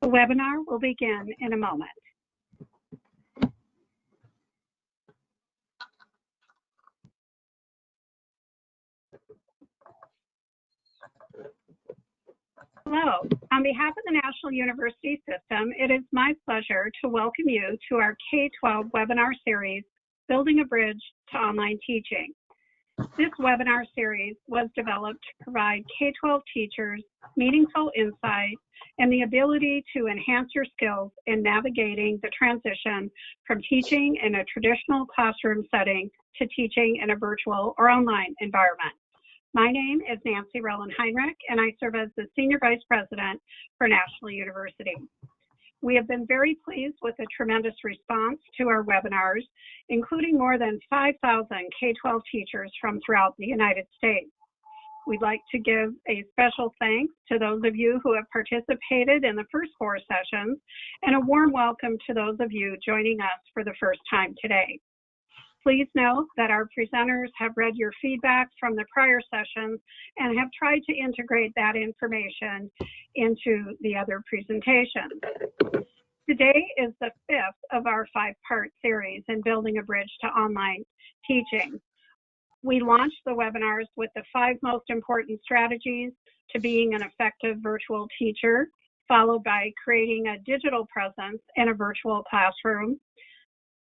The webinar will begin in a moment. Hello. On behalf of the National University System, it is my pleasure to welcome you to our K-12 webinar series, Building a Bridge to Online Teaching. This webinar series was developed to provide K-12 teachers meaningful insight and the ability to enhance your skills in navigating the transition from teaching in a traditional classroom setting to teaching in a virtual or online environment. My name is Nancy Rowland-Heinrich, and I serve as the Senior Vice President for National University. We have been very pleased with the tremendous response to our webinars, including more than 5,000 K-12 teachers from throughout the United States. We'd like to give a special thanks to those of you who have participated in the first 4 sessions, and a warm welcome to those of you joining us for the first time today. Please note that our presenters have read your feedback from the prior sessions and have tried to integrate that information into the other presentations. Today is the 5th of our 5-part series in Building a Bridge to Online Teaching. We launched the webinars with the 5 most important strategies to being an effective virtual teacher, followed by creating a digital presence in a virtual classroom.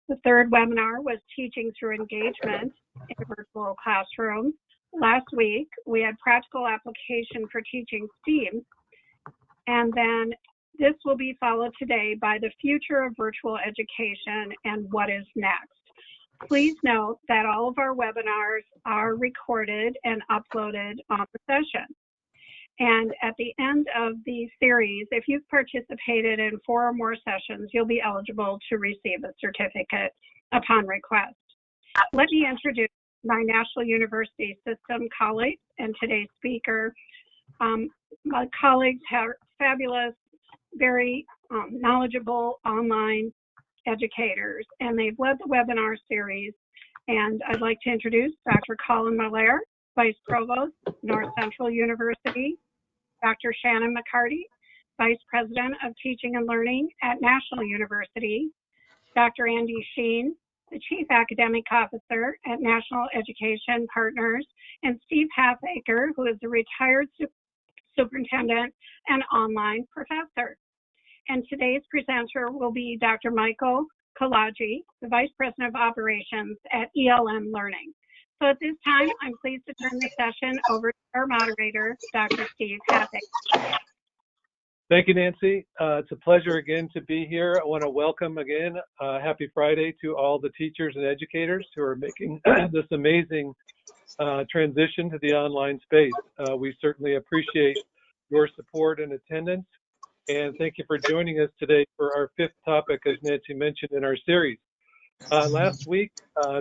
The 3rd webinar was teaching through engagement in a virtual classroom. Last week, we had practical application for teaching STEAM. And then this will be followed today by the future of virtual education and what is next. Please note that all of our webinars are recorded and uploaded on the session. And at the end of the series, if you've participated in 4 or more sessions, you'll be eligible to receive a certificate upon request. Let me introduce my National University System colleagues and today's speaker. My colleagues are fabulous, very knowledgeable online educators, and they've led the webinar series. And I'd like to introduce Dr. Colin Malaire, Vice Provost, North Central University, Dr. Shannon McCarty, Vice President of Teaching and Learning at National University, Dr. Andy Sheen, the Chief Academic Officer at National Education Partners, and Steve Halfaker, who is a retired superintendent and online professor. And today's presenter will be Dr. Michael Kolodziej, the Vice President of Operations at ELM Learning. So at this time, I'm pleased to turn the session over to our moderator, Dr. Steve Halfaker. Thank you, Nancy. It's a pleasure again to be here. I want to welcome again, happy Friday to all the teachers and educators who are making this amazing transition to the online space. We certainly appreciate your support and attendance, and thank you for joining us today for our 5th topic, as Nancy mentioned in our series. Last week,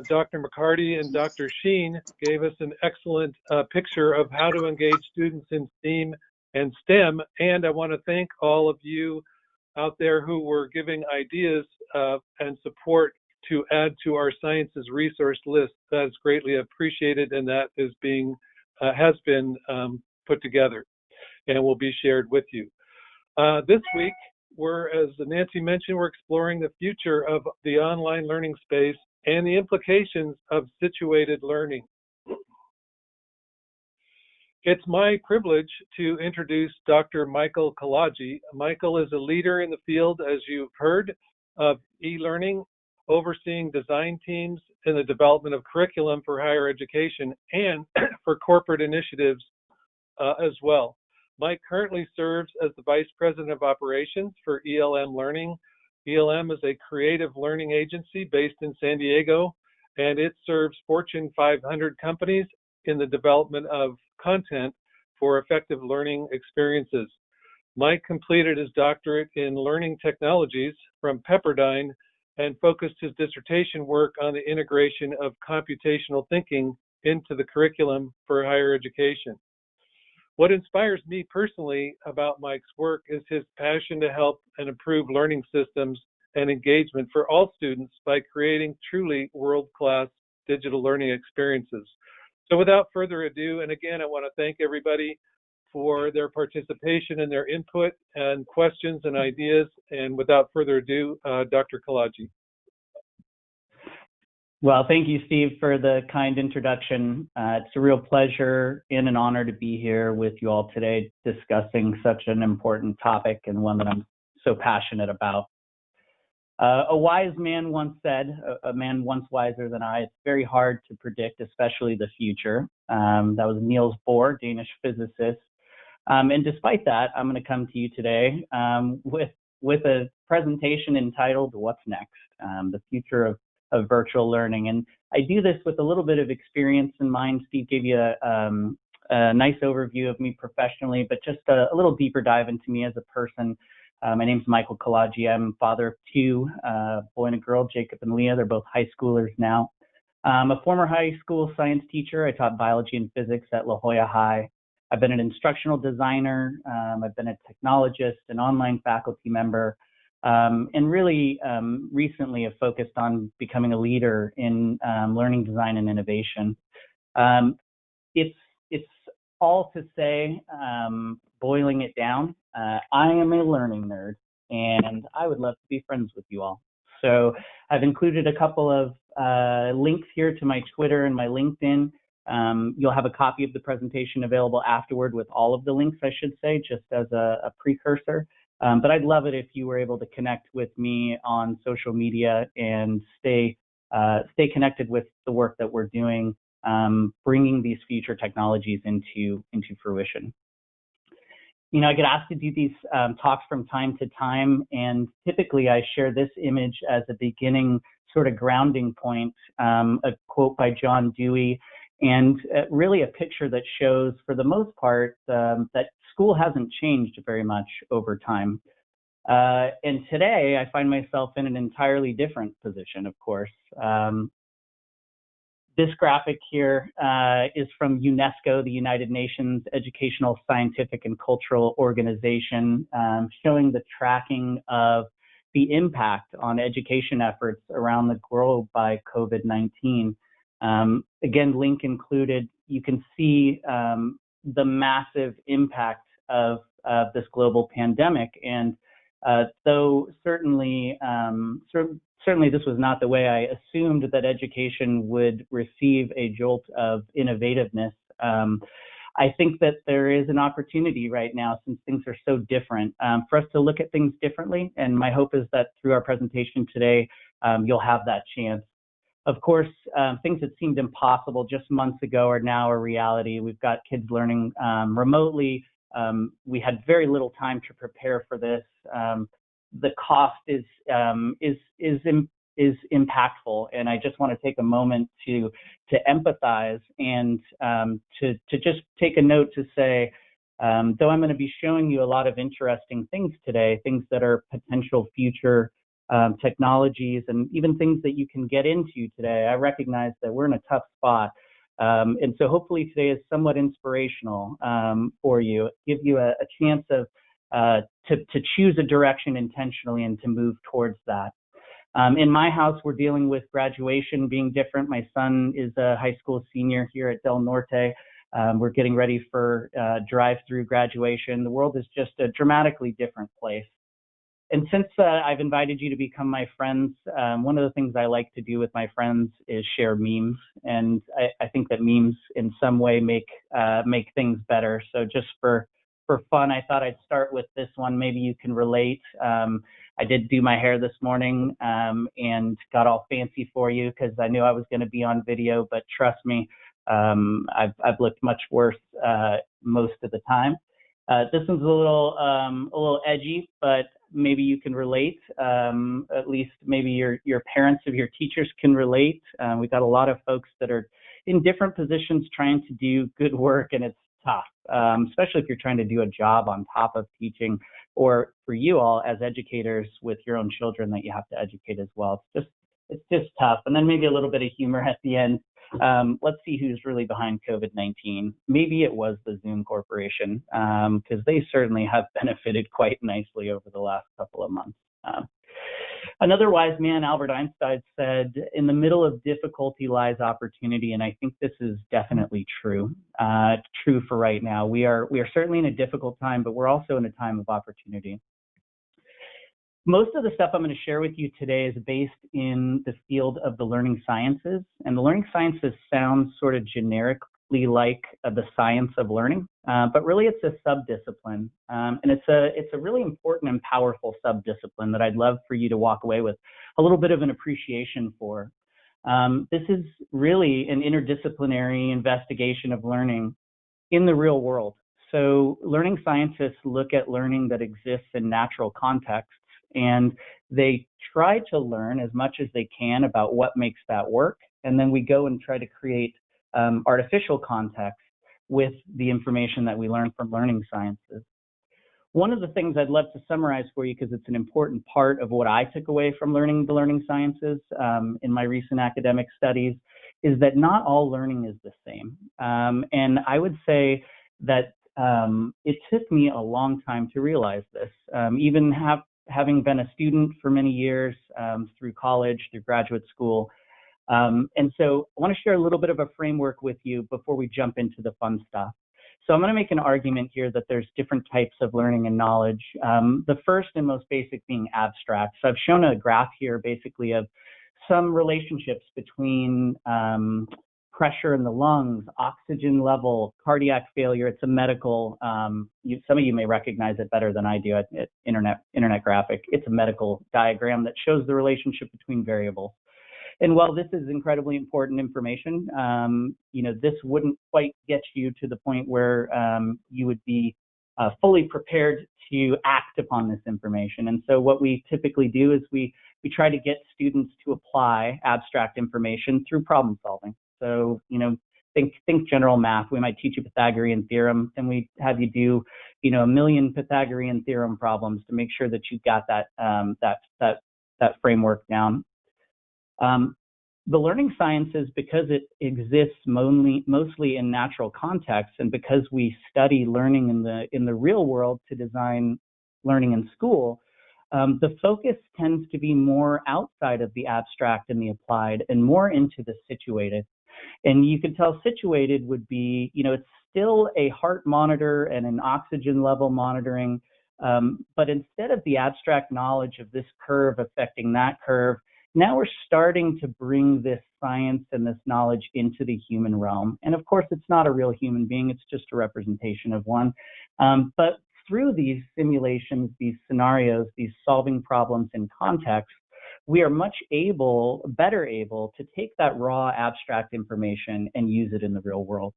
Dr. McCarty and Dr. Sheen gave us an excellent picture of how to engage students in STEAM and STEM, and I want to thank all of you out there who were giving ideas and support to add to our sciences resource list. That is greatly appreciated, and that is has been put together and will be shared with you. This week, as Nancy mentioned, we're exploring the future of the online learning space and the implications of situated learning. It's my privilege to introduce Dr. Michael Kolodziej. Michael is a leader in the field, as you've heard, of e-learning, overseeing design teams in the development of curriculum for higher education and for corporate initiatives as well. Mike currently serves as the Vice President of Operations for ELM Learning. ELM is a creative learning agency based in San Diego, and it serves Fortune 500 companies in the development of content for effective learning experiences. Mike completed his doctorate in learning technologies from Pepperdine and focused his dissertation work on the integration of computational thinking into the curriculum for higher education. What inspires me personally about Mike's work is his passion to help and improve learning systems and engagement for all students by creating truly world-class digital learning experiences. So without further ado, and again, I want to thank everybody for their participation and their input and questions and ideas. And without further ado, Dr. Kolodziej. Well, thank you, Steve, for the kind introduction. It's a real pleasure and an honor to be here with you all today discussing such an important topic and one that I'm so passionate about. A wise man once said, a man once wiser than I, it's very hard to predict, especially the future. That was Niels Bohr, Danish physicist. And despite that, I'm going to come to you today with a presentation entitled What's Next? The Future of Virtual Learning. And I do this with a little bit of experience in mind. Steve gave you a nice overview of me professionally, but just a little deeper dive into me as a person. My name's Michael Kolodziej. I'm father of two, a boy and a girl, Jacob and Leah. They're both high schoolers now. I'm a former high school science teacher. I taught biology and physics at La Jolla High. I've been an instructional designer. I've been a technologist, an online faculty member, and really recently have focused on becoming a leader in learning design and innovation. It's all to say, boiling it down, I am a learning nerd, and I would love to be friends with you all. So I've included a couple of links here to my Twitter and my LinkedIn. You'll have a copy of the presentation available afterward with all of the links, I should say, just as a precursor. But I'd love it if you were able to connect with me on social media and stay connected with the work that we're doing, bringing these future technologies into fruition. You know, I get asked to do these talks from time to time, and typically I share this image as a beginning sort of grounding point, a quote by John Dewey, and really a picture that shows, for the most part, that school hasn't changed very much over time. And today I find myself in an entirely different position, of course. This graphic here is from UNESCO, the United Nations Educational, Scientific, and Cultural Organization, showing the tracking of the impact on education efforts around the globe by COVID-19. Again, link included. You can see the massive impact of this global pandemic. And though certainly this was not the way I assumed that education would receive a jolt of innovativeness, I think that there is an opportunity right now, since things are so different, for us to look at things differently. And my hope is that through our presentation today, you'll have that chance. Of course, things that seemed impossible just months ago are now a reality. We've got kids learning remotely. We had very little time to prepare for this. The cost is impactful, and I just want to take a moment to empathize and to just take a note to say, though I'm going to be showing you a lot of interesting things today, things that are potential future technologies, and even things that you can get into today, I recognize that we're in a tough spot. And so hopefully today is somewhat inspirational for you, give you a chance of to choose a direction intentionally and to move towards that. In my house, we're dealing with graduation being different. My son is a high school senior here at Del Norte. We're getting ready for drive-through graduation. The world is just a dramatically different place. And since I've invited you to become my friends, one of the things I like to do with my friends is share memes. And I think that memes in some way make things better. So just for fun, I thought I'd start with this one. Maybe you can relate. I did do my hair this morning and got all fancy for you because I knew I was going to be on video, but trust me, I've looked much worse most of the time. This one's a little edgy, but maybe you can relate. At least maybe your parents or your teachers can relate. We've got a lot of folks that are in different positions trying to do good work, and it's tough, especially if you're trying to do a job on top of teaching, or for you all as educators with your own children that you have to educate as well. It's just tough. And then maybe a little bit of humor at the end. Let's see who's really behind COVID-19. Maybe it was the Zoom Corporation, because they certainly have benefited quite nicely over the last couple of months. Another wise man, Albert Einstein, said, "In the middle of difficulty lies opportunity," and I think this is definitely true. True for right now. We are certainly in a difficult time, but we're also in a time of opportunity. Most of the stuff I'm going to share with you today is based in the field of the learning sciences, and the learning sciences sounds sort of generically like the science of learning, but really it's a subdiscipline, and it's a really important and powerful subdiscipline that I'd love for you to walk away with a little bit of an appreciation for. This is really an interdisciplinary investigation of learning in the real world. So learning scientists look at learning that exists in natural contexts, and they try to learn as much as they can about what makes that work. And then we go and try to create artificial context with the information that we learn from learning sciences. One of the things I'd love to summarize for you, because it's an important part of what I took away from learning the learning sciences in my recent academic studies, is that not all learning is the same. And I would say that it took me a long time to realize this. Even having been a student for many years through college, through graduate school. And so I want to share a little bit of a framework with you before we jump into the fun stuff. So I'm going to make an argument here that there's different types of learning and knowledge. The first and most basic being abstract. So I've shown a graph here basically of some relationships between pressure in the lungs, oxygen level, cardiac failure. It's a medical, some of you may recognize it better than I do at internet graphic. It's a medical diagram that shows the relationship between variables. And while this is incredibly important information, this wouldn't quite get you to the point where you would be fully prepared to act upon this information. And so what we typically do is we try to get students to apply abstract information through problem solving. So, think general math. We might teach you Pythagorean theorem, and we have you do, a million Pythagorean theorem problems to make sure that you've got that framework down. The learning sciences, because it exists mostly in natural contexts, and because we study learning in the real world to design learning in school, the focus tends to be more outside of the abstract and the applied, and more into the situated. And you can tell situated would be, it's still a heart monitor and an oxygen level monitoring, but instead of the abstract knowledge of this curve affecting that curve, now we're starting to bring this science and this knowledge into the human realm. And of course, it's not a real human being, it's just a representation of one. But through these simulations, these scenarios, these solving problems in context, we are much better able to take that raw abstract information and use it in the real world.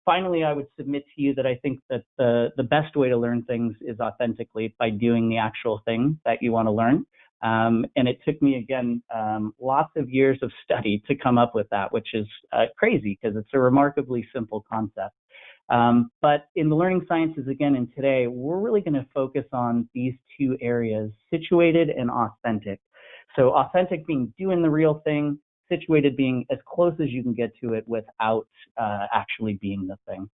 Finally, I would submit to you that I think that the best way to learn things is authentically by doing the actual thing that you want to learn. And it took me, again, lots of years of study to come up with that, which is crazy because it's a remarkably simple concept. But in the learning sciences, again, and today, we're really going to focus on these two areas, situated and authentic. So authentic being doing the real thing, situated being as close as you can get to it without actually being the thing.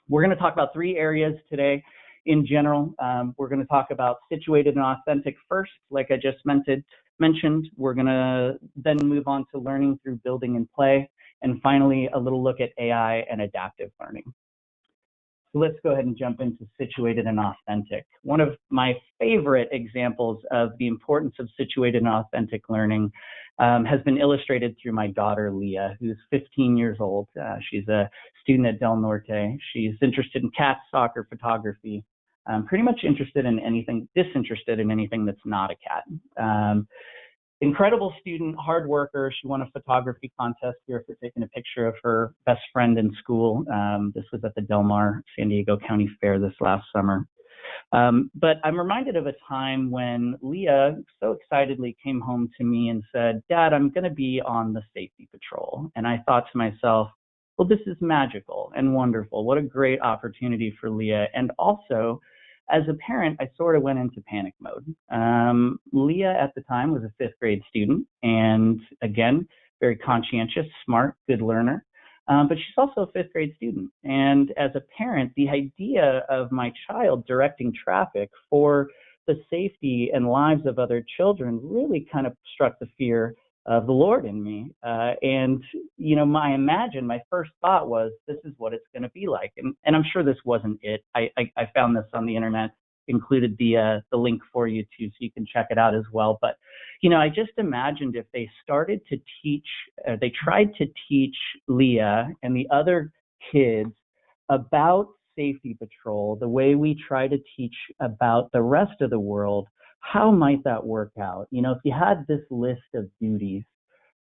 We're going to talk about three areas today. In general, we're going to talk about situated and authentic first, like I just mentioned. We're going to then move on to learning through building and play. And finally, a little look at AI and adaptive learning. So let's go ahead and jump into situated and authentic. One of my favorite examples of the importance of situated and authentic learning has been illustrated through my daughter, Leah, who's 15 years old. She's a student at Del Norte. She's interested in cats, soccer, photography, pretty much disinterested in anything that's not a cat. Incredible student, hard worker. She won a photography contest here for taking a picture of her best friend in school. This was at the Del Mar San Diego County Fair this last summer. But I'm reminded of a time when Leah so excitedly came home to me and said, "Dad, I'm going to be on the safety patrol." And I thought to myself, well, this is magical and wonderful. What a great opportunity for Leah. And also, as a parent, I sort of went into panic mode. Leah at the time was a fifth grade student, and again, very conscientious, smart, good learner. But she's also a fifth grade student. And as a parent, the idea of my child directing traffic for the safety and lives of other children really kind of struck the fear of the Lord in me. And, you know, my first thought was, this is what it's going to be like. And I'm sure this wasn't it. I found this on the internet, included the link for you too, so you can check it out as well. But, you know, I just imagined if they started to teach, they tried to teach Leah and the other kids about safety patrol the way we try to teach about the rest of the world, how might that work out? You know, if you had this list of duties,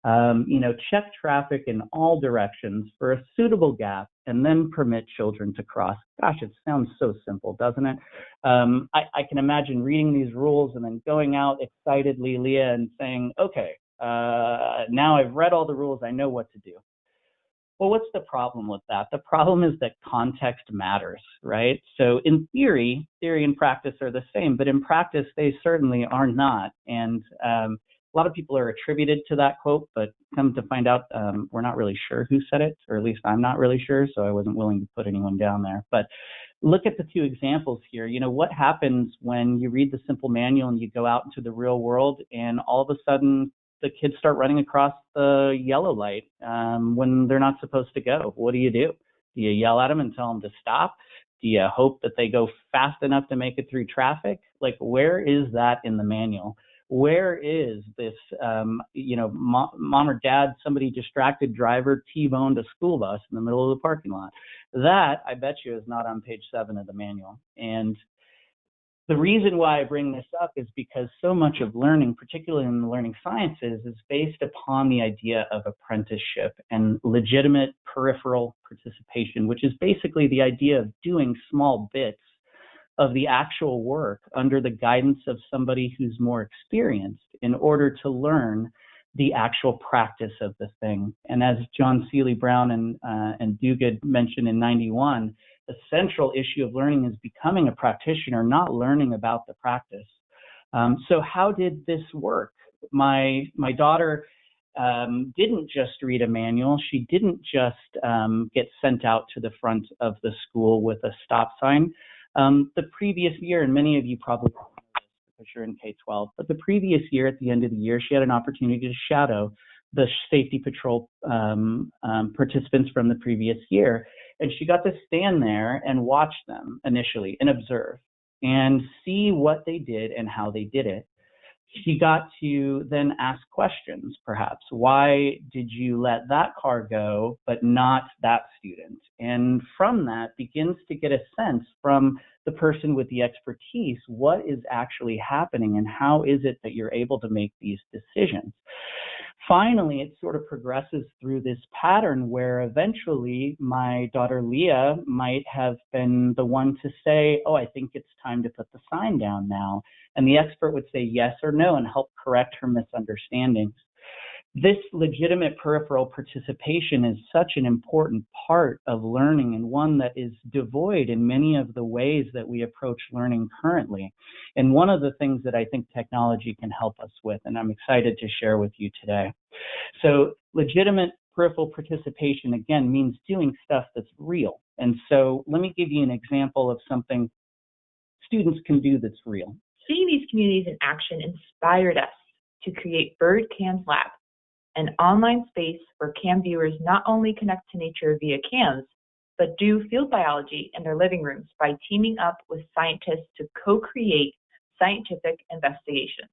you know, check traffic in all directions for a suitable gap and then permit children to cross. Gosh, it sounds so simple, doesn't it? I can imagine reading these rules and then going out excitedly, Leah, and saying, okay, now I've read all the rules, I know what to do. Well, what's the problem with that? The problem is that context matters, right? So in theory and practice are the same, but in practice, they certainly are not. And a lot of people are attributed to that quote, but come to find out, we're not really sure who said it, or at least I'm not really sure, so I wasn't willing to put anyone down there. But look at the two examples here. You know, what happens when you read the simple manual and you go out into the real world and all of a sudden the kids start running across the yellow light when they're not supposed to go? What do? Do you yell at them and tell them to stop? Do you hope that they go fast enough to make it through traffic? Like, where is that in the manual? Where is this, you know, mom or dad, somebody distracted driver T-boned a school bus in the middle of the parking lot? That, I bet you, is not on page 7 of the manual. And the reason why I bring this up is because so much of learning, particularly in the learning sciences, is based upon the idea of apprenticeship and legitimate peripheral participation, which is basically the idea of doing small bits of the actual work under the guidance of somebody who's more experienced in order to learn the actual practice of the thing. And as John Seeley Brown and Duguid mentioned in 91, the central issue of learning is becoming a practitioner, not learning about the practice. So how did this work? My daughter didn't just read a manual. She didn't just get sent out to the front of the school with a stop sign. The previous year, and many of you probably know this because you're in K-12, but the previous year, at the end of the year, she had an opportunity to shadow the safety patrol participants from the previous year. And she got to stand there and watch them initially and observe and see what they did and how they did it. She got to then ask questions, perhaps. Why did you let that car go, but not that student? And from that begins to get a sense from the person with the expertise, what is actually happening and how is it that you're able to make these decisions? Finally, it sort of progresses through this pattern where eventually my daughter Leah might have been the one to say, oh, I think it's time to put the sign down now. And the expert would say yes or no and help correct her misunderstandings. This legitimate peripheral participation is such an important part of learning, and one that is devoid in many of the ways that we approach learning currently. And one of the things that I think technology can help us with, and I'm excited to share with you today. So legitimate peripheral participation, again, means doing stuff that's real. And so let me give you an example of something students can do that's real. Seeing these communities in action inspired us to create Bird Cams Lab, an online space where CAM viewers not only connect to nature via cams, but do field biology in their living rooms by teaming up with scientists to co-create scientific investigations.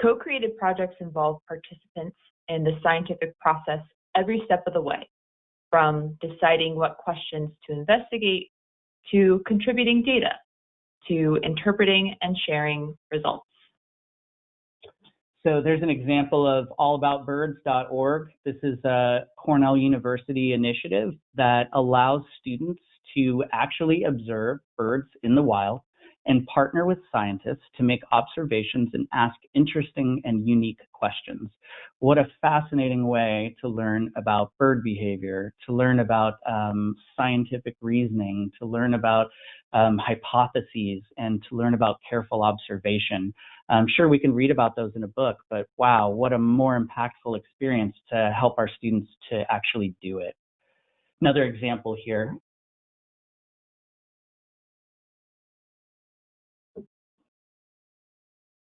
Co-created projects involve participants in the scientific process every step of the way, from deciding what questions to investigate, to contributing data, to interpreting and sharing results. So there's an example of allaboutbirds.org. This is a Cornell University initiative that allows students to actually observe birds in the wild and partner with scientists to make observations and ask interesting and unique questions. What a fascinating way to learn about bird behavior, to learn about scientific reasoning, to learn about hypotheses, and to learn about careful observation. I'm sure we can read about those in a book, but wow, what a more impactful experience to help our students to actually do it. Another example here.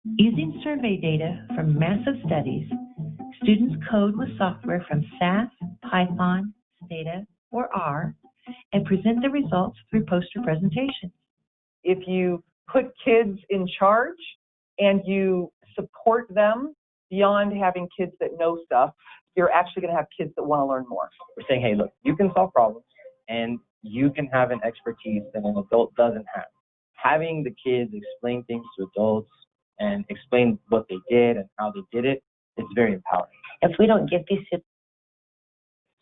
Using survey data from massive studies, students code with software from SAS, Python, Stata, or R, and present the results through poster presentations. If you put kids in charge and you support them beyond having kids that know stuff, you're actually going to have kids that want to learn more. We're saying, hey, look, you can solve problems and you can have an expertise that an adult doesn't have. Having the kids explain things to adults and explain what they did and how they did it, it's very empowering. If we don't give these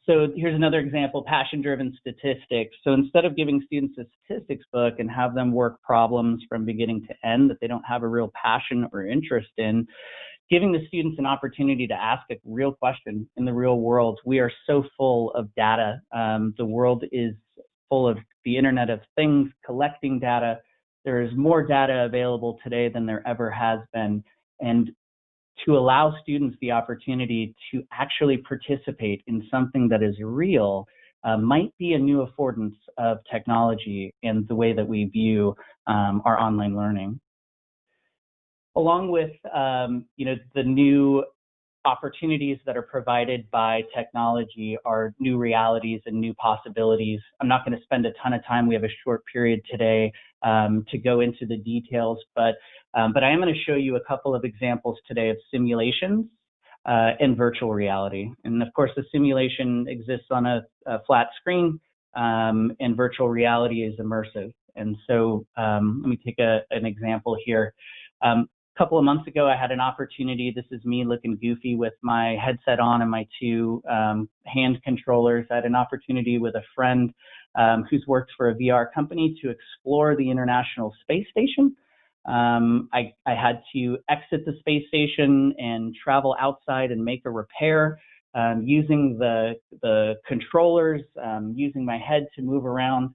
So here's another example, passion-driven statistics. So instead of giving students a statistics book and have them work problems from beginning to end that they don't have a real passion or interest in, giving the students an opportunity to ask a real question in the real world. We are so full of data. The world is full of the Internet of Things, collecting data. There is more data available today than there ever has been. And to allow students the opportunity to actually participate in something that is real might be a new affordance of technology and the way that we view our online learning. Along with the new opportunities that are provided by technology are new realities and new possibilities. I'm not going to spend a ton of time. We have a short period today to go into the details, but I am going to show you a couple of examples today of simulations and virtual reality. And of course, the simulation exists on a flat screen, and virtual reality is immersive. And so let me take an example here. A couple of months ago, I had an opportunity. This is me looking goofy with my headset on and my two hand controllers. I had an opportunity with a friend who's worked for a VR company to explore the International Space Station. I had to exit the space station and travel outside and make a repair using the controllers, using my head to move around.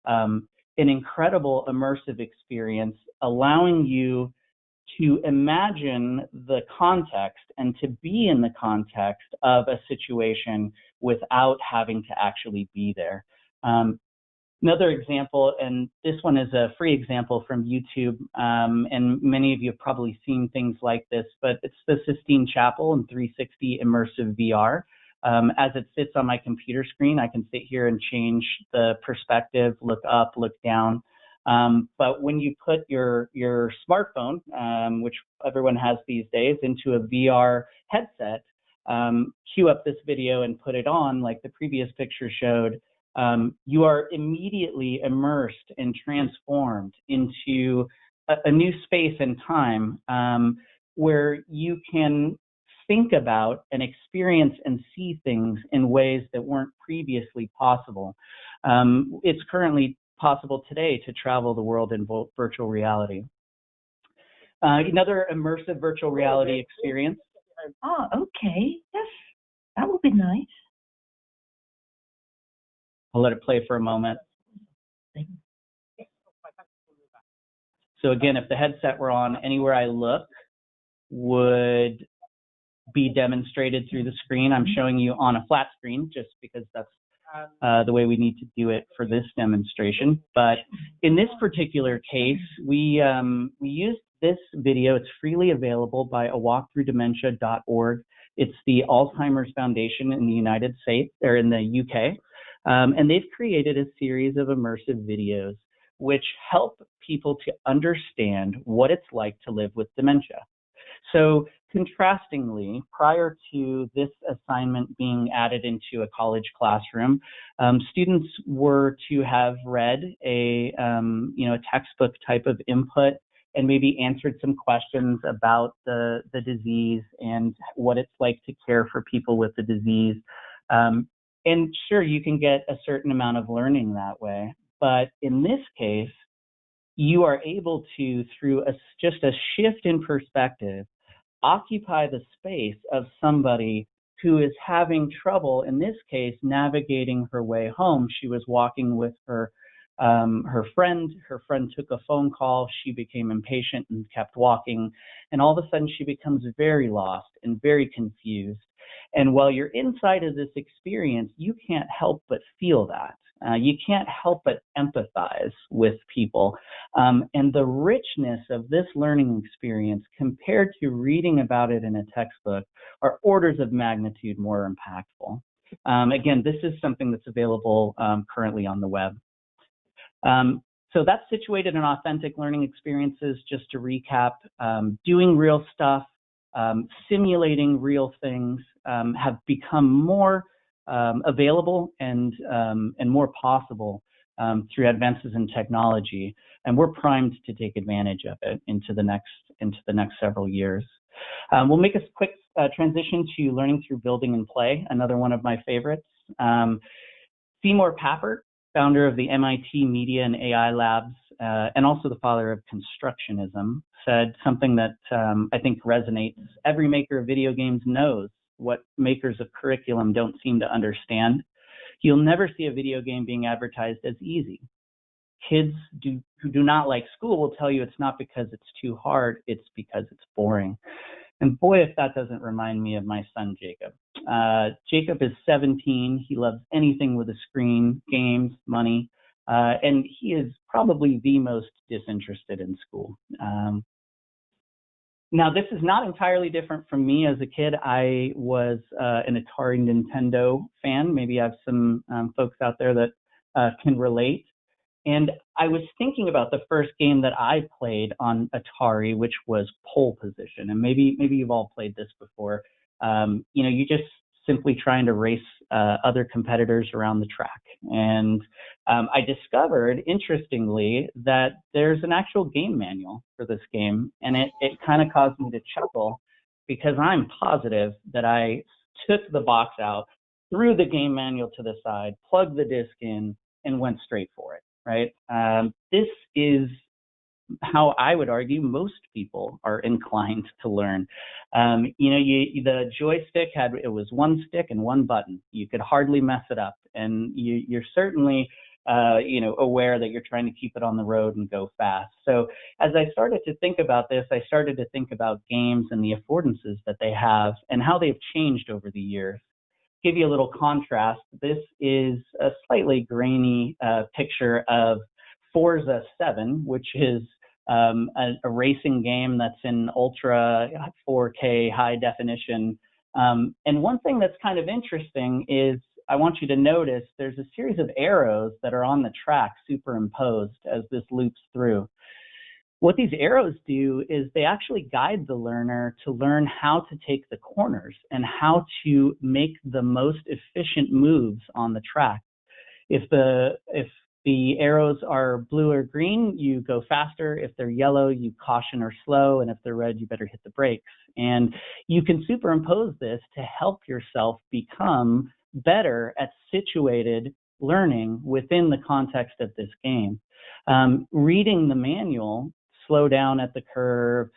An incredible immersive experience, allowing you to imagine the context and to be in the context of a situation without having to actually be there. Another example, and this one is a free example from YouTube, and many of you have probably seen things like this, but it's the Sistine Chapel in 360 immersive VR. As it sits on my computer screen, I can sit here and change the perspective, look up, look down. But when you put your smartphone, which everyone has these days, into a VR headset, cue up this video and put it on like the previous picture showed, you are immediately immersed and transformed into a new space and time where you can think about and experience and see things in ways that weren't previously possible. It's currently possible today to travel the world in virtual reality. Another immersive virtual reality experience. Oh, okay. Yes, that would be nice. I'll let it play for a moment. So again, if the headset were on, anywhere I look would be demonstrated through the screen. I'm showing you on a flat screen just because that's the way we need to do it for this demonstration. But in this particular case, we used this video. It's freely available by awalkthroughdementia.org. It's the Alzheimer's Foundation in the United States, or in the UK. And they've created a series of immersive videos which help people to understand what it's like to live with dementia. So contrastingly, prior to this assignment being added into a college classroom, students were to have read a textbook type of input and maybe answered some questions about the disease and what it's like to care for people with the disease. And sure, you can get a certain amount of learning that way. But in this case, you are able to, through just a shift in perspective, occupy the space of somebody who is having trouble, in this case, navigating her way home. She was walking with her friend. Her friend took a phone call. She became impatient and kept walking. And all of a sudden, she becomes very lost and very confused. And while you're inside of this experience, you can't help but feel that. You can't help but empathize with people. And the richness of this learning experience compared to reading about it in a textbook are orders of magnitude more impactful. Again, this is something that's available currently on the web. So that's situated in authentic learning experiences. Just to recap, doing real stuff, simulating real things have become more available and more possible through advances in technology, and we're primed to take advantage of it into the next several years. We'll make a quick transition to learning through building and play, another one of my favorites. Seymour Papert, founder of the MIT Media and AI Labs, and also the father of constructionism, said something that I think resonates. Every maker of video games knows what makers of curriculum don't seem to understand. You'll never see a video game being advertised as easy. Kids who do not like school will tell you it's not because it's too hard, it's because it's boring. And boy, if that doesn't remind me of my son, Jacob. Jacob is 17. He loves anything with a screen, games, money, and he is probably the most disinterested in school. Now, this is not entirely different from me as a kid. I was an Atari Nintendo fan. Maybe I have some folks out there that can relate. And I was thinking about the first game that I played on Atari, which was Pole Position. And maybe you've all played this before. You just simply trying to race other competitors around the track. And I discovered, interestingly, that there's an actual game manual for this game. And it kind of caused me to chuckle because I'm positive that I took the box out, threw the game manual to the side, plugged the disc in, and went straight for it. Right? This is how I would argue most people are inclined to learn. The joystick it was one stick and one button. You could hardly mess it up, and you're certainly aware that you're trying to keep it on the road and go fast. So as I started to think about this, I started to think about games and the affordances that they have and how they've changed over the years. Give you a little contrast, this is a slightly grainy picture of Forza 7, which is a racing game that's in ultra 4K high definition. And one thing that's kind of interesting is I want you to notice there's a series of arrows that are on the track superimposed as this loops through. What these arrows do is they actually guide the learner to learn how to take the corners and how to make the most efficient moves on the track. If the arrows are blue or green, you go faster. If they're yellow, you caution or slow. And if they're red, you better hit the brakes. And you can superimpose this to help yourself become better at situated learning within the context of this game. Reading the manual, slow down at the curve,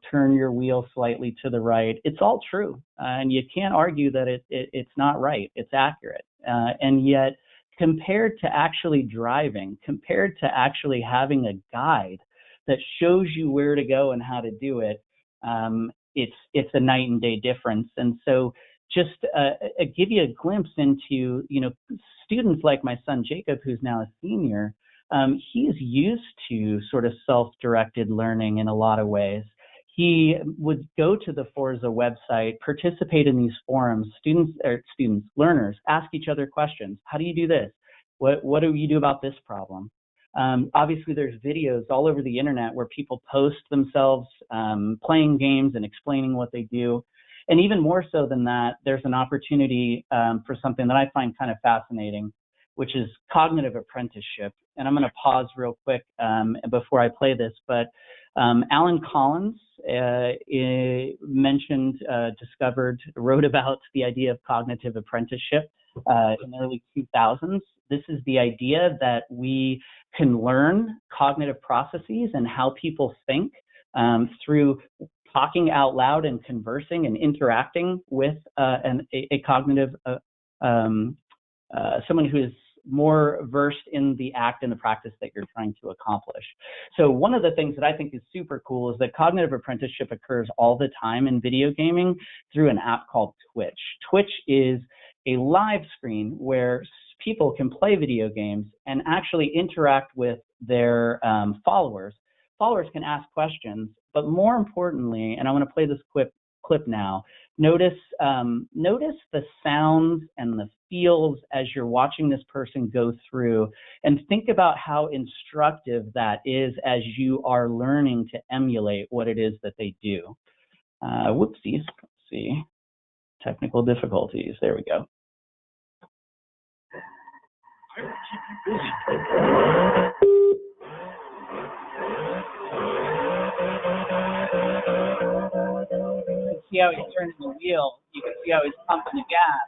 turn your wheel slightly to the right. It's all true. And you can't argue that it's not right. It's accurate. And yet, compared to actually driving, compared to actually having a guide that shows you where to go and how to do it, it's a night and day difference. And so just give you a glimpse into, students like my son, Jacob, who's now a senior. He's used to sort of self-directed learning in a lot of ways. He would go to the Forza website, participate in these forums. Learners ask each other questions. How do you do this? What do you do about this problem? Obviously, there's videos all over the internet where people post themselves playing games and explaining what they do. And even more so than that, there's an opportunity for something that I find kind of fascinating, which is cognitive apprenticeship. And I'm going to pause real quick before I play this, but Alan Collins wrote about the idea of cognitive apprenticeship in the early 2000s. This is the idea that we can learn cognitive processes and how people think through talking out loud and conversing and interacting with a cognitive someone who is more versed in the act and the practice that you're trying to accomplish. So one of the things that I think is super cool is that cognitive apprenticeship occurs all the time in video gaming through an app called Twitch. Twitch is a live screen where people can play video games and actually interact with their followers. Followers can ask questions, but more importantly, and I want to play this clip now, notice the sounds and the feels as you're watching this person go through, and think about how instructive that is as you are learning to emulate what it is that they do. Whoopsies, let's see, technical difficulties, there we go. I will keep you busy. You can see how he's turning the wheel. You can see how he's pumping the gas.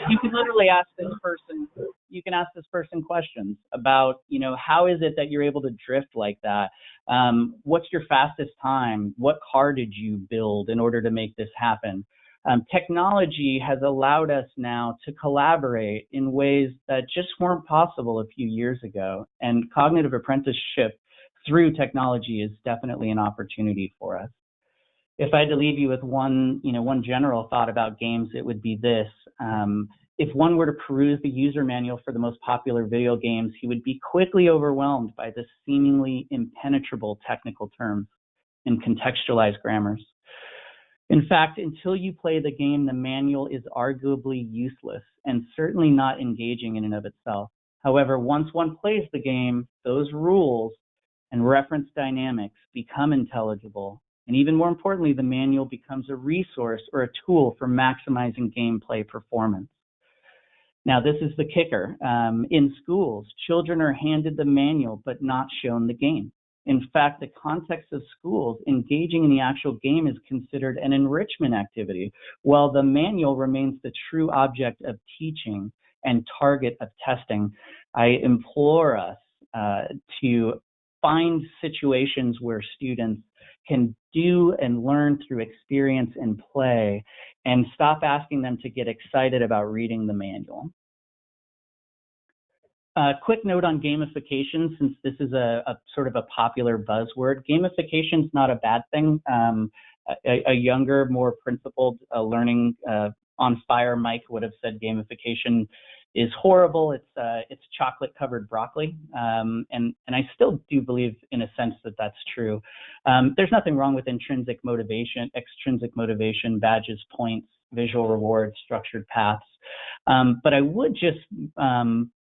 You can literally ask this person, questions about, how is it that you're able to drift like that? What's your fastest time? What car did you build in order to make this happen? Technology has allowed us now to collaborate in ways that just weren't possible a few years ago, and cognitive apprenticeship through technology is definitely an opportunity for us. If I had to leave you with one general thought about games, it would be this. If one were to peruse the user manual for the most popular video games, he would be quickly overwhelmed by the seemingly impenetrable technical terms and contextualized grammars. In fact, until you play the game, the manual is arguably useless and certainly not engaging in and of itself. However, once one plays the game, those rules and reference dynamics become intelligible. And even more importantly, the manual becomes a resource or a tool for maximizing gameplay performance. Now, this is the kicker. In schools, children are handed the manual but not shown the game. In fact, the context of schools, engaging in the actual game is considered an enrichment activity, while the manual remains the true object of teaching and target of testing. I implore us to find situations where students can do and learn through experience and play, and stop asking them to get excited about reading the manual. Quick note on gamification, since this is a sort of a popular buzzword. Gamification is not a bad thing. A younger, more principled learning on fire Mike would have said gamification is horrible. It's chocolate-covered broccoli, and I still do believe, in a sense, that that's true. There's nothing wrong with intrinsic motivation, extrinsic motivation, badges, points, visual rewards, structured paths. But I would just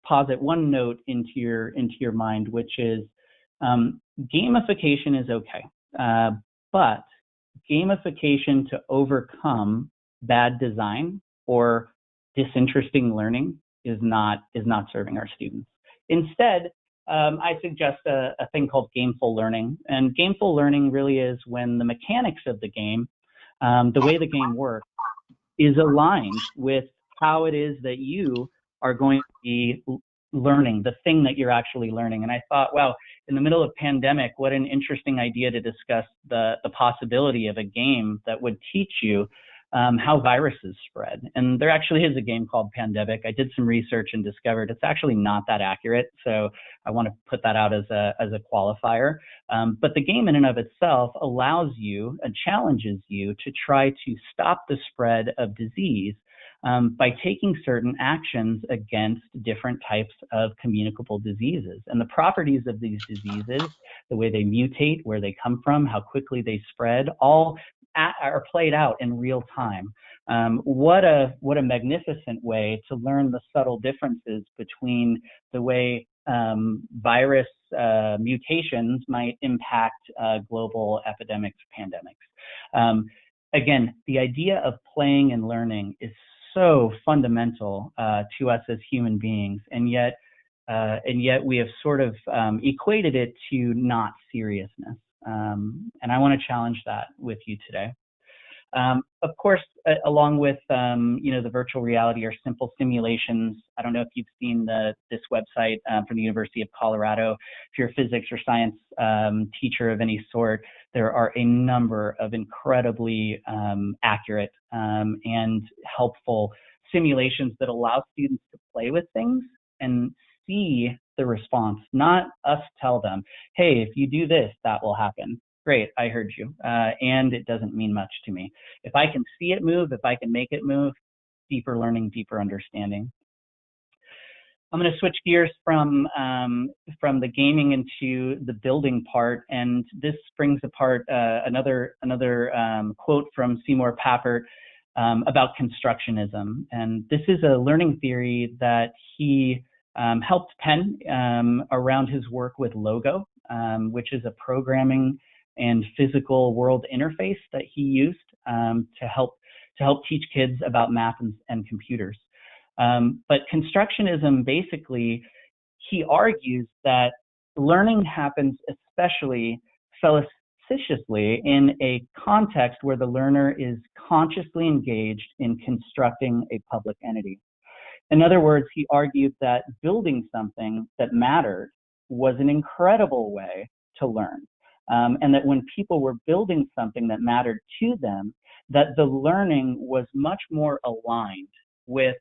posit one note into your mind, which is gamification is okay, but gamification to overcome bad design or disinteresting learning is not serving our students. Instead, I suggest a thing called gameful learning, and gameful learning really is when the mechanics of the game, the way the game works, is aligned with how it is that you are going to be learning, the thing that you're actually learning. And I thought, wow, in the middle of pandemic, what an interesting idea to discuss the possibility of a game that would teach you how viruses spread. And there actually is a game called Pandemic. I did some research and discovered it's actually not that accurate. So I want to put that out as a qualifier. But the game in and of itself allows you and challenges you to try to stop the spread of disease by taking certain actions against different types of communicable diseases. And the properties of these diseases, the way they mutate, where they come from, how quickly they spread, all are played out in real time. What a magnificent way to learn the subtle differences between the way virus mutations might impact global epidemics, pandemics. Again, the idea of playing and learning is so fundamental to us as human beings, and yet we have sort of equated it to not seriousness. And I want to challenge that with you today. Of course, along with the virtual reality or simple simulations. I don't know if you've seen this website from the University of Colorado. If you're a physics or science teacher of any sort, there are a number of incredibly accurate and helpful simulations that allow students to play with things and see the response, not us tell them, hey, if you do this, that will happen. great, I heard you, and it doesn't mean much to me. If I can see it move, if I can make it move, deeper learning, deeper understanding. I'm going to switch gears from the gaming into the building part, and this brings apart another quote from Seymour Papert about constructionism. And this is a learning theory that he helped pen around his work with Logo, which is a programming and physical world interface that he used to help teach kids about math and computers. But constructionism, basically, he argues that learning happens especially felicitously in a context where the learner is consciously engaged in constructing a public entity. In other words, he argued that building something that mattered was an incredible way to learn. And that when people were building something that mattered to them, that the learning was much more aligned with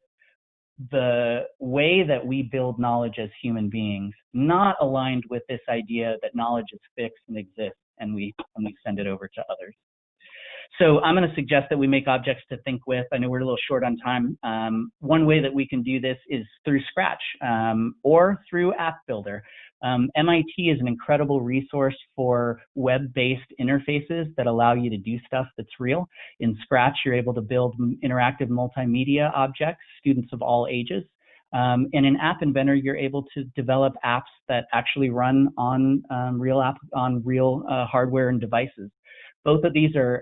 the way that we build knowledge as human beings, not aligned with this idea that knowledge is fixed and exists and we send it over to others. So I'm going to suggest that we make objects to think with. I know we're a little short on time. One way that we can do this is through Scratch or through App Builder. MIT is an incredible resource for web-based interfaces that allow you to do stuff that's real. In Scratch, you're able to build interactive multimedia objects, students of all ages. And in App Inventor, you're able to develop apps that actually run on real hardware and devices. Both of these are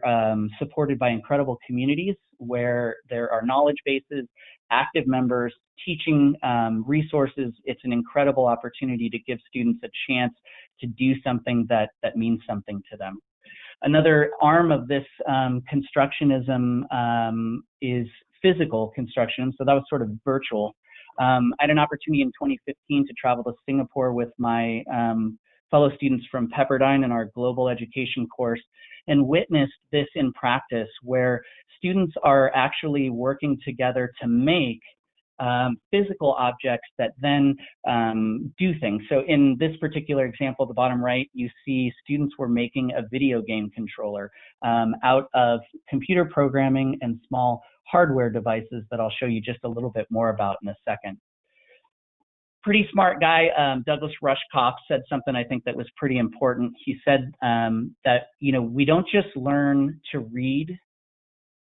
supported by incredible communities where there are knowledge bases, active members, teaching resources. It's an incredible opportunity to give students a chance to do something that means something to them. Another arm of this constructionism is physical construction. So that was sort of virtual. I had an opportunity in 2015 to travel to Singapore with my fellow students from Pepperdine in our global education course, and witnessed this in practice, where students are actually working together to make physical objects that then do things. So in this particular example, the bottom right, you see students were making a video game controller out of computer programming and small hardware devices that I'll show you just a little bit more about in a second. Pretty smart guy, Douglas Rushkoff, said something I think that was pretty important. He said that, we don't just learn to read,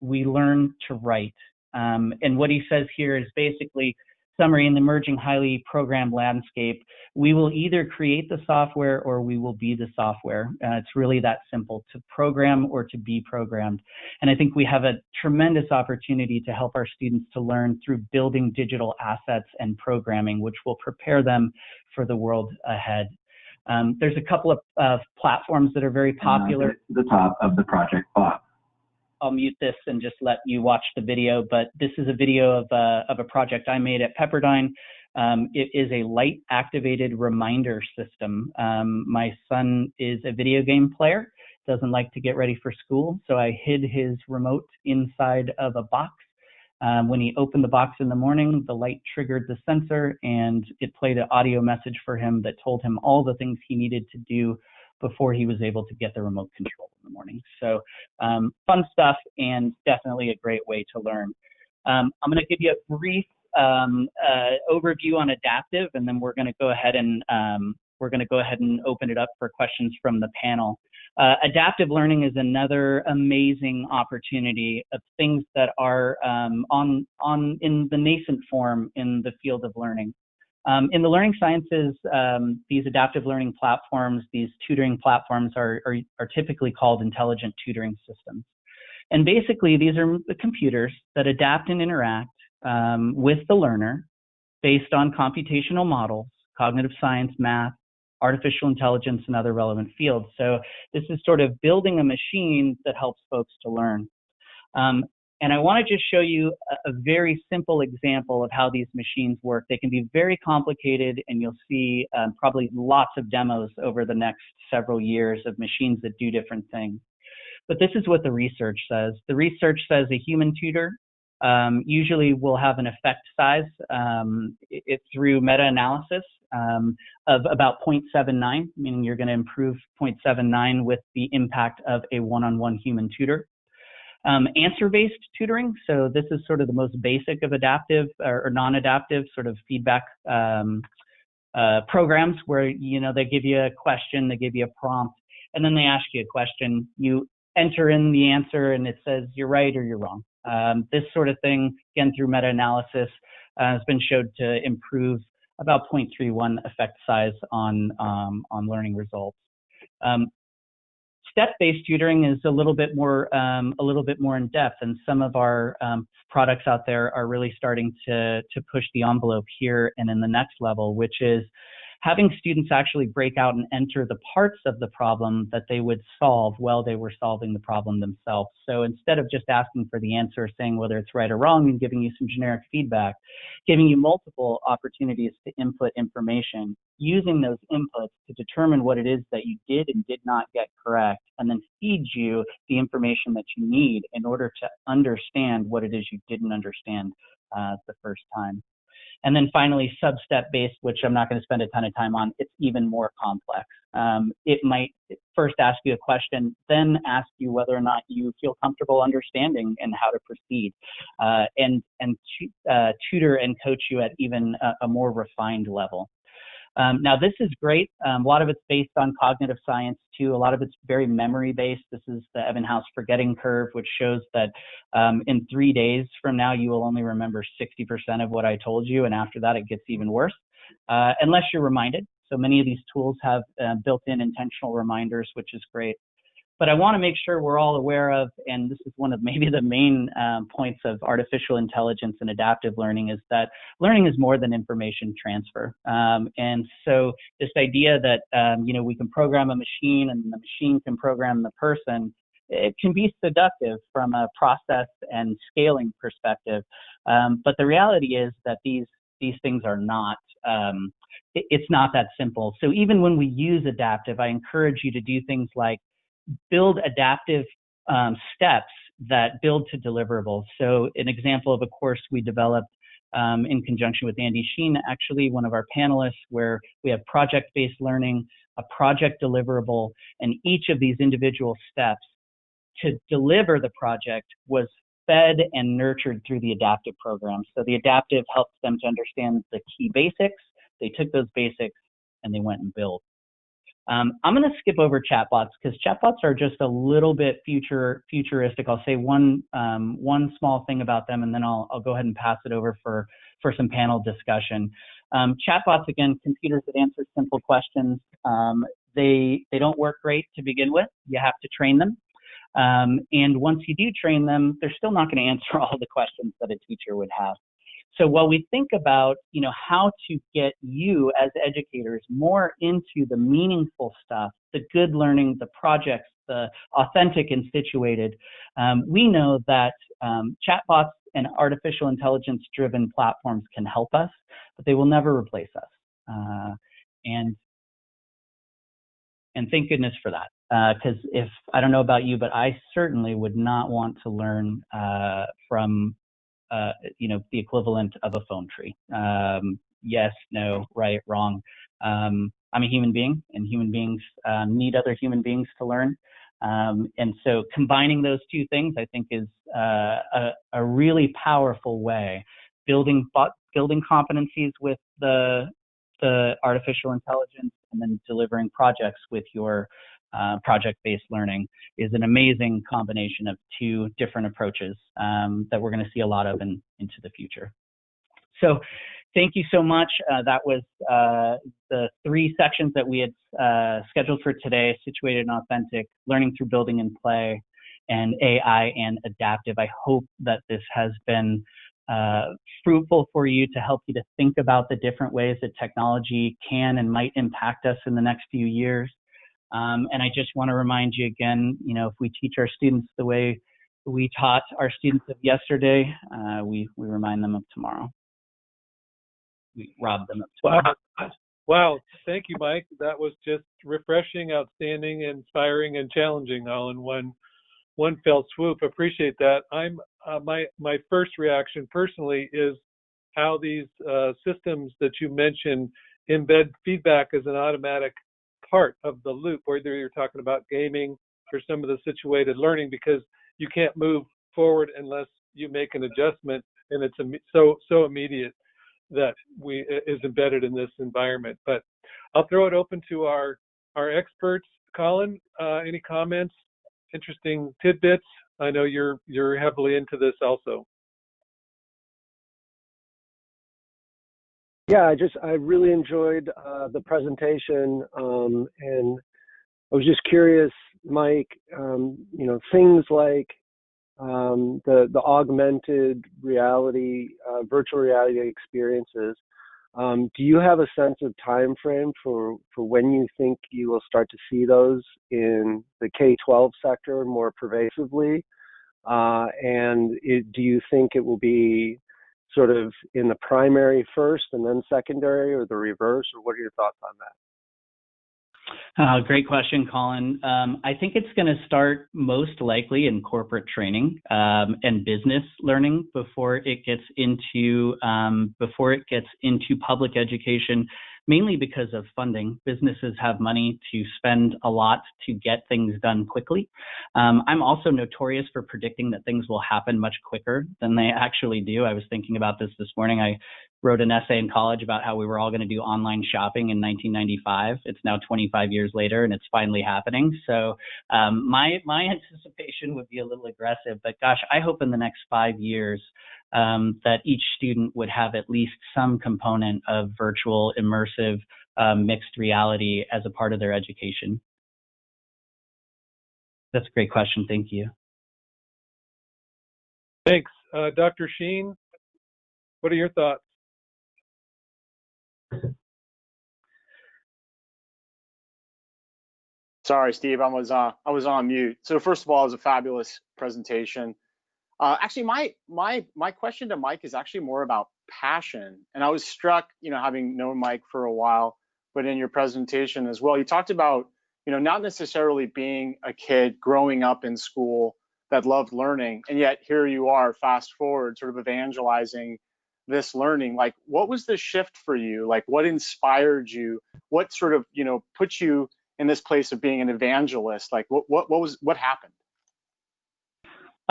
we learn to write. And what he says here is basically summary: in the emerging highly programmed landscape, we will either create the software or we will be the software. It's really that simple, to program or to be programmed. And I think we have a tremendous opportunity to help our students to learn through building digital assets and programming, which will prepare them for the world ahead. There's a couple of platforms that are very popular. To the top of the project box. I'll mute this and just let you watch the video, but this is a video of a project I made at Pepperdine. It is a light activated reminder system. My son is a video game player, doesn't like to get ready for school, so I hid his remote inside of a box. When he opened the box in the morning, the light triggered the sensor and it played an audio message for him that told him all the things he needed to do before he was able to get the remote control in the morning. So fun stuff, and definitely a great way to learn. I'm going to give you a brief overview on adaptive, and then we're going to go ahead and open it up for questions from the panel. Adaptive learning is another amazing opportunity of things that are in the nascent form in the field of learning. In the learning sciences, these adaptive learning platforms, these tutoring platforms are typically called intelligent tutoring systems. And basically, these are the computers that adapt and interact with the learner based on computational models, cognitive science, math, artificial intelligence, and other relevant fields. So this is sort of building a machine that helps folks to learn. And I want to just show you a very simple example of how these machines work. They can be very complicated, and you'll see probably lots of demos over the next several years of machines that do different things. But this is what the research says. The research says a human tutor Usually we'll have an effect size through meta-analysis of about 0.79, meaning you're going to improve 0.79 with the impact of a one-on-one human tutor. Answer-based tutoring, so this is sort of the most basic of adaptive or non-adaptive sort of feedback programs where, you know, they give you a question, they give you a prompt, and then they ask you a question. You enter in the answer and it says you're right or you're wrong. This sort of thing, again, through meta-analysis, has been showed to improve about 0.31 effect size on learning results. Step-based tutoring is a little bit more in depth, and some of our products out there are really starting to push the envelope here and in the next level, which is having students actually break out and enter the parts of the problem that they would solve while they were solving the problem themselves. So instead of just asking for the answer, saying whether it's right or wrong and giving you some generic feedback, giving you multiple opportunities to input information, using those inputs to determine what it is that you did and did not get correct, and then feed you the information that you need in order to understand what it is you didn't understand the first time. And then finally, sub-step-based, which I'm not going to spend a ton of time on, it's even more complex. It might first ask you a question, then ask you whether or not you feel comfortable understanding and how to proceed, and tutor and coach you at even a more refined level. Now, this is great. A lot of it's based on cognitive science, too. A lot of it's very memory-based. This is the Ebbinghaus forgetting curve, which shows that in 3 days from now, you will only remember 60% of what I told you, and after that, it gets even worse, unless you're reminded. So many of these tools have built-in intentional reminders, which is great. But I want to make sure we're all aware of, and this is one of maybe the main points of artificial intelligence and adaptive learning, is that learning is more than information transfer. And so this idea that, you know, we can program a machine and the machine can program the person, it can be seductive from a process and scaling perspective. But the reality is that these things are not, it's not that simple. So even when we use adaptive, I encourage you to do things like build adaptive steps that build to deliverables. So an example of a course we developed in conjunction with Andy Sheen, actually one of our panelists, where we have project-based learning, a project deliverable, and each of these individual steps to deliver the project was fed and nurtured through the adaptive program. So the adaptive helped them to understand the key basics. They took those basics and they went and built. I'm going to skip over chatbots because chatbots are just a little bit futuristic. I'll say one small thing about them, and then I'll go ahead and pass it over for some panel discussion. Chatbots, again, computers that answer simple questions. They don't work great to begin with. You have to train them. And once you do train them, they're still not going to answer all the questions that a teacher would have. So while we think about, you know, how to get you as educators more into the meaningful stuff, the good learning, the projects, the authentic and situated, we know that chatbots and artificial intelligence-driven platforms can help us, but they will never replace us. And thank goodness for that, because if I don't know about you, but I certainly would not want to learn from you know, the equivalent of a phone tree. Yes, no, right, wrong. I'm a human being, and human beings need other human beings to learn. And so combining those two things, I think, is a really powerful way, building competencies with the artificial intelligence, and then delivering projects with your project-based learning is an amazing combination of two different approaches that we're going to see a lot of into the future. So thank you so much. That was the 3 sections that we had scheduled for today: situated and authentic, learning through building and play, and AI and adaptive. I hope that this has been fruitful for you to help you to think about the different ways that technology can and might impact us in the next few years. And I just want to remind you again, you know, if we teach our students the way we taught our students of yesterday, we remind them of tomorrow. We rob them of tomorrow. Wow. Thank you, Mike. That was just refreshing, outstanding, inspiring, and challenging all in one fell swoop. Appreciate that. My first reaction personally is how these systems that you mentioned embed feedback as an automatic part of the loop, whether you're talking about gaming or some of the situated learning, because you can't move forward unless you make an adjustment, and it's so immediate that is embedded in this environment. But I'll throw it open to our experts. Colin, any comments? Interesting tidbits? I know you're heavily into this also. Yeah, I really enjoyed the presentation, and I was just curious, Mike. Things like the augmented reality, virtual reality experiences. Do you have a sense of time frame for when you think you will start to see those in the K-12 sector more pervasively? Do you think it will be sort of in the primary first and then secondary, or the reverse, or what are your thoughts on that? Great question, Colin. I think it's going to start most likely in corporate training and business learning before it gets into public education, mainly because of funding. Businesses have money to spend a lot to get things done quickly. I'm also notorious for predicting that things will happen much quicker than they actually do. I was thinking about this morning. I wrote an essay in college about how we were all going to do online shopping in 1995. It's now 25 years later, and it's finally happening. So my anticipation would be a little aggressive, but gosh, I hope in the next 5 years that each student would have at least some component of virtual, immersive, mixed reality as a part of their education. That's a great question. Thank you. Thanks. Dr. Sheen, what are your thoughts? Sorry, Steve, I was on mute. So first of all, it was a fabulous presentation. Actually, my question to Mike is actually more about passion. And I was struck, having known Mike for a while, but in your presentation as well, you talked about, not necessarily being a kid growing up in school that loved learning, and yet here you are, fast forward, sort of evangelizing this learning. Like, what was the shift for you? Like, what inspired you? What sort of, put you in this place of being an evangelist? Like, what happened?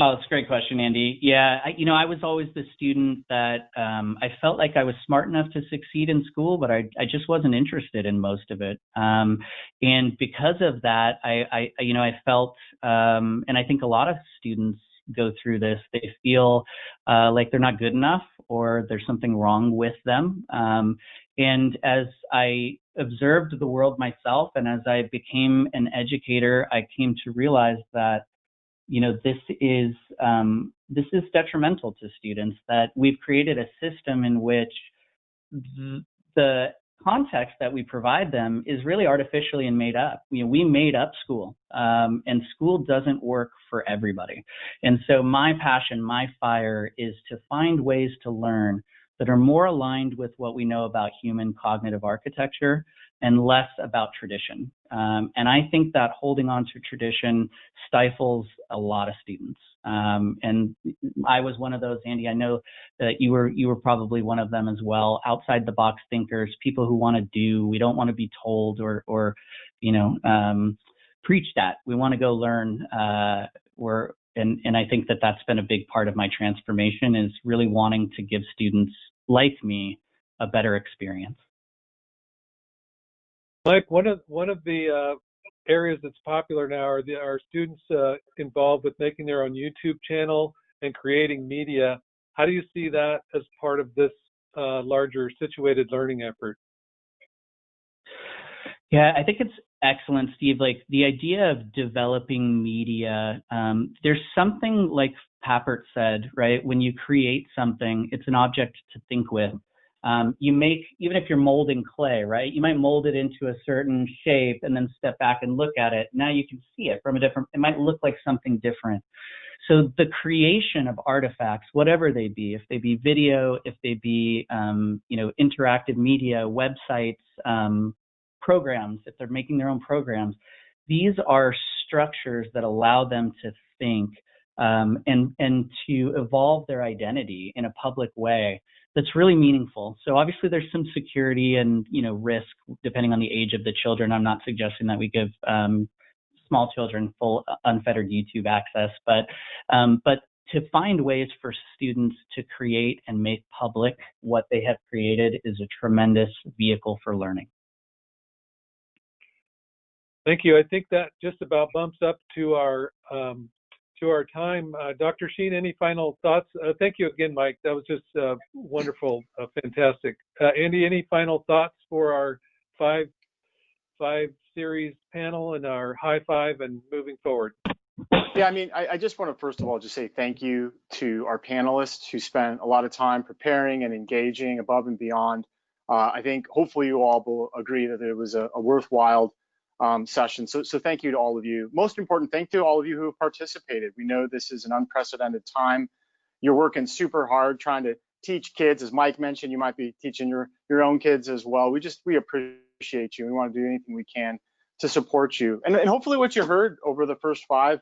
Oh, it's a great question, Andy. Yeah, I was always the student that I felt like I was smart enough to succeed in school, but I just wasn't interested in most of it. And because of that, I felt, and I think a lot of students go through this, they feel like they're not good enough or there's something wrong with them. And as I observed the world myself and as I became an educator, I came to realize that this is detrimental to students, that we've created a system in which the context that we provide them is really artificially and made up. We made up school, and school doesn't work for everybody. And so my passion, my fire is to find ways to learn that are more aligned with what we know about human cognitive architecture and less about tradition. And I think that holding on to tradition stifles a lot of students. And I was one of those, Andy. I know that you were probably one of them as well. Outside the box thinkers, people who want to do. We don't want to be told or preached at. We want to go learn. And I think that that's been a big part of my transformation, is really wanting to give students like me a better experience. Mike, one of the areas that's popular now are students involved with making their own YouTube channel and creating media. How do you see that as part of this larger situated learning effort? Yeah, I think it's excellent, Steve. Like, the idea of developing media, there's something like Papert said, right? When you create something, it's an object to think with. You make, even if you're molding clay, right? You might mold it into a certain shape and then step back and look at it. Now you can see it from a different, it might look like something different. So the creation of artifacts, whatever they be, if they be video, if they be, interactive media, websites, programs, if they're making their own programs, these are structures that allow them to think, and to evolve their identity in a public way that's really meaningful. So obviously there's some security and, risk depending on the age of the children. I'm not suggesting that we give small children full unfettered YouTube access, but to find ways for students to create and make public what they have created is a tremendous vehicle for learning. Thank you. I think that just about bumps up to our time. Dr. Sheen, any final thoughts? Thank you again, Mike. That was just wonderful, fantastic. Andy, any final thoughts for our five series panel and our high five and moving forward? Yeah, I mean, I just want to first of all just say thank you to our panelists who spent a lot of time preparing and engaging above and beyond. I think hopefully you all will agree that it was a worthwhile session. So thank you to all of you. Most important, thank you to all of you who have participated. We know this is an unprecedented time. You're working super hard trying to teach kids. As Mike mentioned, you might be teaching your own kids as well. We appreciate you. We want to do anything we can to support you. And hopefully what you heard over the first 5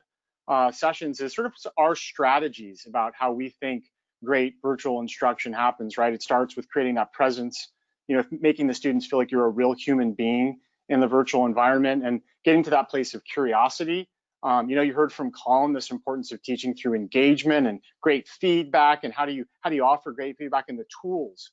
sessions is sort of our strategies about how we think great virtual instruction happens, right? It starts with creating that presence, making the students feel like you're a real human being in the virtual environment and getting to that place of curiosity. You heard from Colin this importance of teaching through engagement and great feedback, and how do you offer great feedback and the tools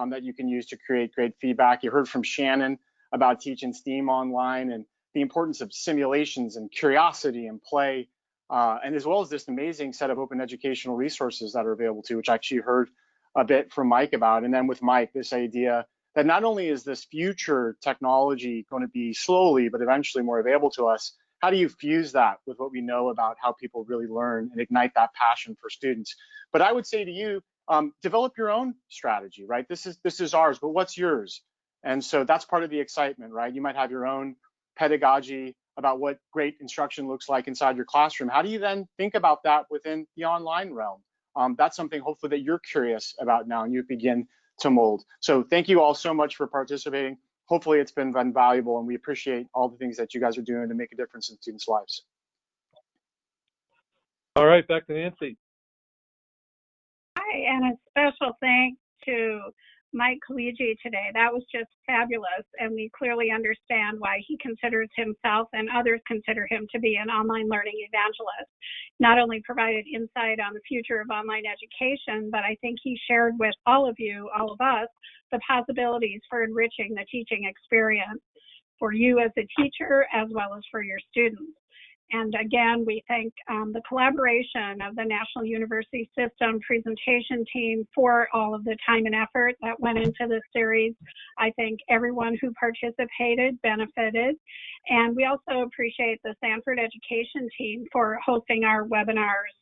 that you can use to create great feedback. You heard from Shannon about teaching STEAM online and the importance of simulations and curiosity and play, and as well as this amazing set of open educational resources that are available to, which I actually heard a bit from Mike about. And then with Mike, this idea that not only is this future technology going to be slowly but eventually more available to us, how do you fuse that with what we know about how people really learn and ignite that passion for students? But I would say to you, develop your own strategy, right? This is ours, but what's yours? And so that's part of the excitement, right? You might have your own pedagogy about what great instruction looks like inside your classroom. How do you then think about that within the online realm? That's something hopefully that you're curious about now and you begin to mold. So thank you all so much for participating. Hopefully it's been valuable, and we appreciate all the things that you guys are doing to make a difference in students' lives. All right, back to Nancy. Hi, and a special thanks to Mike Kolodziej today. That was just fabulous, and we clearly understand why he considers himself and others consider him to be an online learning evangelist. Not only provided insight on the future of online education, but I think he shared with all of you, all of us, the possibilities for enriching the teaching experience for you as a teacher as well as for your students. And again, we thank the collaboration of the National University System presentation team for all of the time and effort that went into this series. I think everyone who participated benefited. And we also appreciate the Sanford Education team for hosting our webinars.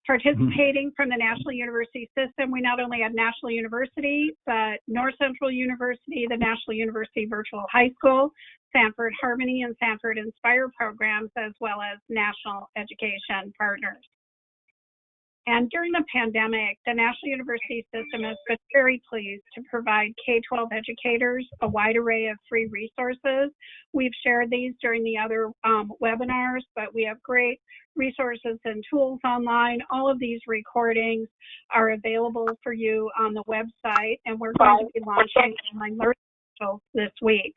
Participating from the National University System, we not only had National University, but North Central University, the National University Virtual High School, Sanford Harmony and Sanford Inspire programs, as well as national education partners. And during the pandemic, the National University System has been very pleased to provide K-12 educators a wide array of free resources. We've shared these during the other webinars, but we have great resources and tools online. All of these recordings are available for you on the website, and we're going to be launching online learning tools this week.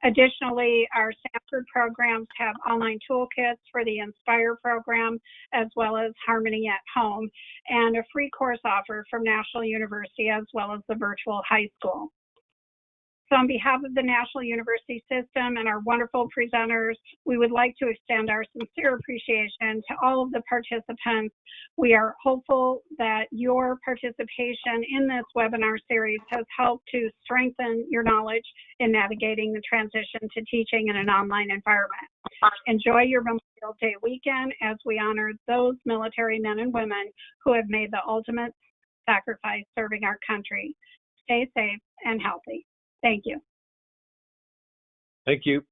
Additionally, our Sanford programs have online toolkits for the Inspire program, as well as Harmony at Home, and a free course offer from National University, as well as the Virtual High School. So on behalf of the National University System and our wonderful presenters, we would like to extend our sincere appreciation to all of the participants. We are hopeful that your participation in this webinar series has helped to strengthen your knowledge in navigating the transition to teaching in an online environment. Enjoy your Memorial Day weekend as we honor those military men and women who have made the ultimate sacrifice serving our country. Stay safe and healthy. Thank you. Thank you.